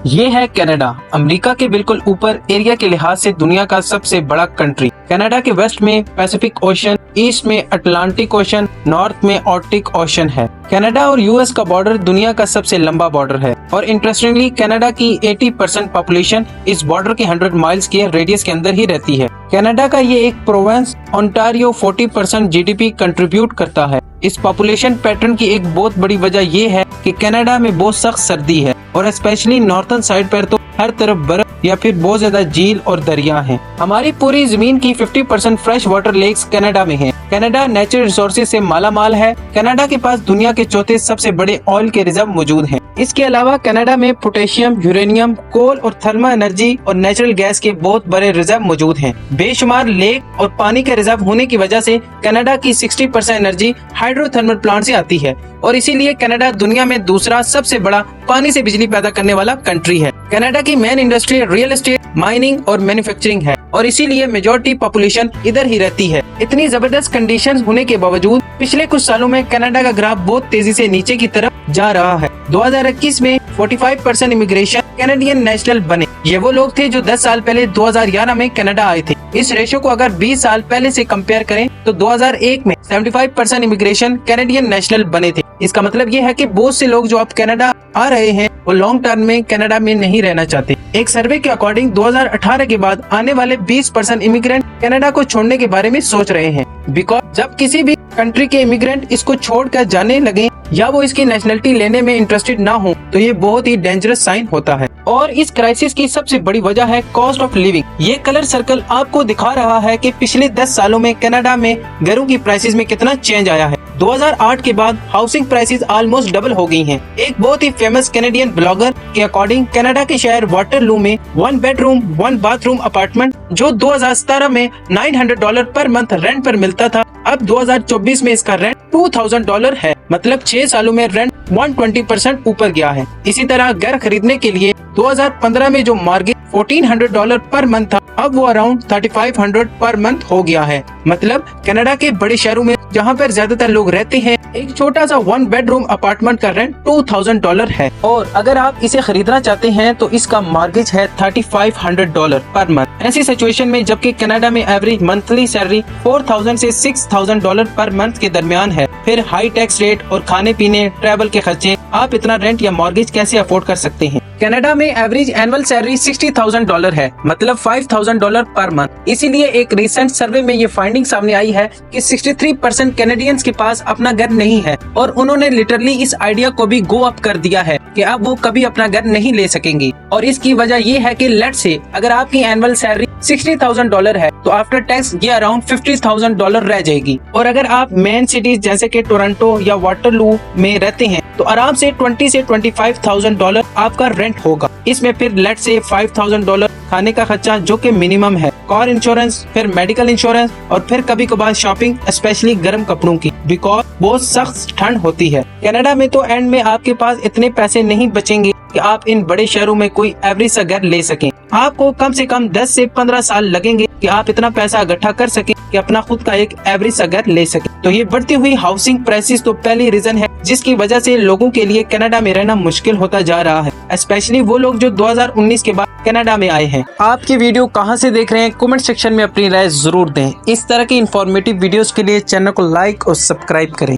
ये है Canada, America के बिल्कुल ऊपर एरिया के लिहाज से दुनिया का सबसे बड़ा कंट्री। कनाडा के वेस्ट में पैसिफिक ओशन, ईस्ट में अटलांटिक ओशन, नॉर्थ में आर्कटिक ओशन है। कनाडा और यूएस का बॉर्डर दुनिया का सबसे लंबा बॉर्डर है और इंटरेस्टिंगली कनाडा की 80% पॉपुलेशन इस बॉर्डर के 100 माइल्स के रेडियस के अंदर ही रहती है। कनाडा का ये एक प्रोविंस ओंटारियो 40% जीडीपी कंट्रीब्यूट करता है। इस पॉपुलेशन पैटर्न की एक बहुत बड़ी वजह ये है कि कनाडा में बहुत सख्त सर्दी है और स्पेशली नॉर्थन साइड पर तो हर तरफ बर्फ या फिर बहुत ज्यादा झील और दरिया हैं। हमारी पूरी जमीन की 50% फ्रेश वाटर लेक्स कनाडा में हैं। कनाडा नेचुरल रिसोर्सेज से माला माल है। कनाडा के पास दुनिया के चौथे सबसे बड़े ऑयल के रिजर्व मौजूद हैं। इसके अलावा कनाडा में पोटेशियम, यूरेनियम, कोल और थर्मल एनर्जी और नेचुरल गैस के बहुत बड़े रिजर्व मौजूद हैं। बेशुमार लेक और पानी के रिजर्व होने की वजह से कनाडा की 60% एनर्जी हाइड्रोथर्मल प्लांट से आती है और इसीलिए कनाडा दुनिया में दूसरा सबसे बड़ा पानी से बिजली पैदा करने वाला कंट्री है। कनाडा की main industry real estate, mining और मैन्युफैक्चरिंग है और इसीलिए मेजॉरिटी पॉपुलेशन इधर ही रहती है। इतनी जबरदस्त कंडीशंस होने के बावजूद पिछले कुछ सालों में कनाडा का ग्राफ बहुत तेजी से नीचे की तरफ जा रहा है। 2021 में 45% इमिग्रेशन कैनेडियन नेशनल बने। ये वो लोग थे जो 10 साल पहले 2011 में कनाडा आए थे। इस रेशो को अगर 20 साल पहले से कंपेयर करें तो 2001 में 75% इमिग्रेशन कैनेडियन नेशनल बने थे। इसका मतलब ये है कि बहुत से लोग जो अब कनाडा आ रहे हैं वो लॉन्ग टर्म में कनाडा में नहीं रहना चाहते। एक सर्वे के अकॉर्डिंग 2018 के बाद आने वाले 20% इमिग्रेंट कनाडा को छोड़ने के बारे में सोच रहे हैं। बिकॉज जब किसी भी कंट्री के इमिग्रेंट इसको छोड़कर जाने लगे या वो इसकी नेशनलिटी लेने में इंटरेस्टेड ना हो तो ये बहुत ही डेंजरस साइन होता है। और इस क्राइसिस की सबसे बड़ी वजह है कॉस्ट ऑफ लिविंग। ये कलर सर्कल आपको दिखा रहा है कि पिछले 10 सालों में कनाडा में घरों की प्राइसेस में कितना चेंज आया है। 2008 के बाद हाउसिंग प्राइसेस ऑलमोस्ट डबल हो गई हैं। एक बहुत ही फेमस कैनेडियन ब्लॉगर के अकॉर्डिंग कनाडा के शहर वाटरलू में 1 बेडरूम 1 बाथरूम अपार्टमेंट जो 2017 में $900 पर मंथ रेंट पर मिलता था, अब 2024 में इसका रेंट $2000 है। मतलब 6 सालों में रेंट 120% ऊपर गया है। इसी तरह घर खरीदने के लिए 2015 में जो मॉर्गेज $1400 पर मंथ था, अब वो अराउंड 3500 पर मंथ हो गया है। मतलब कनाडा के बड़े शहरों में जहाँ पर ज्यादातर लोग रहते हैं, एक छोटा सा 1 बेडरूम अपार्टमेंट का रेंट $2000 है और अगर आप इसे खरीदना चाहते हैं तो इसका मॉर्गेज है $3500 पर मंथ। ऐसी सिचुएशन में जबकि कनाडा में एवरेज मंथली सैलरी $4000 से $6000 पर मंथ के दरमियान है, फिर हाई टैक्स रेट और खाने पीने, ट्रैवल के खर्चे, आप इतना रेंट या मॉर्गेज कैसे अफोर्ड कर सकते हैं। कनाडा में एवरेज एनुअल सैलरी $60,000 है, मतलब $5000 पर मंथ। इसीलिए एक रिसेंट सर्वे में ये फाइंडिंग सामने आई है कि 63% कैनेडियंस के पास अपना घर नहीं है और उन्होंने लिटरली इस आइडिया को भी गो अप कर दिया है कि अब वो कभी अपना घर नहीं ले सकेंगे। और इसकी वजह ये है कि लेट्स से अगर आपकी एनुअल सैलरी $60,000 है तो आफ्टर टैक्स ये अराउंड $50,000 रह जाएगी। और अगर आप मेन सिटीज जैसे कि टोरंटो या वाटरलू में रहते हैं तो आराम से $20,000 से $25,000 आपका रेंट होगा। इसमें फिर लेट से $5,000 खाने का खर्चा जो कि मिनिमम है, कार इंश्योरेंस, फिर मेडिकल इंश्योरेंस और फिर कभी कभार शॉपिंग, स्पेशली गर्म कपड़ों की, बिकॉज बहुत सख्त ठंड होती है। कनाडा में तो एंड में आपके पास इतने पैसे नहीं बचेंगे कि आप इन बड़े शहरों में कोई एवरेज सा घर ले सकें। आपको कम से कम 10 से 15 साल लगेंगे कि आप इतना पैसा इकट्ठा कर सकें कि अपना खुद का एक एवरेज सा घर ले सकें। तो ये बढ़ती हुई हाउसिंग प्राइसेस तो पहली रीजन है जिसकी वजह से लोगों के लिए कनाडा में रहना मुश्किल होता जा रहा है, स्पेशली वो लोग जो 2019 के बाद कनाडा में आए हैं। आपकी वीडियो कहां से देख रहे हैं, कमेंट सेक्शन में अपनी राय जरूर दें। इस तरह की इंफॉर्मेटिव वीडियोस के लिए चैनल को लाइक और सब्सक्राइब करें।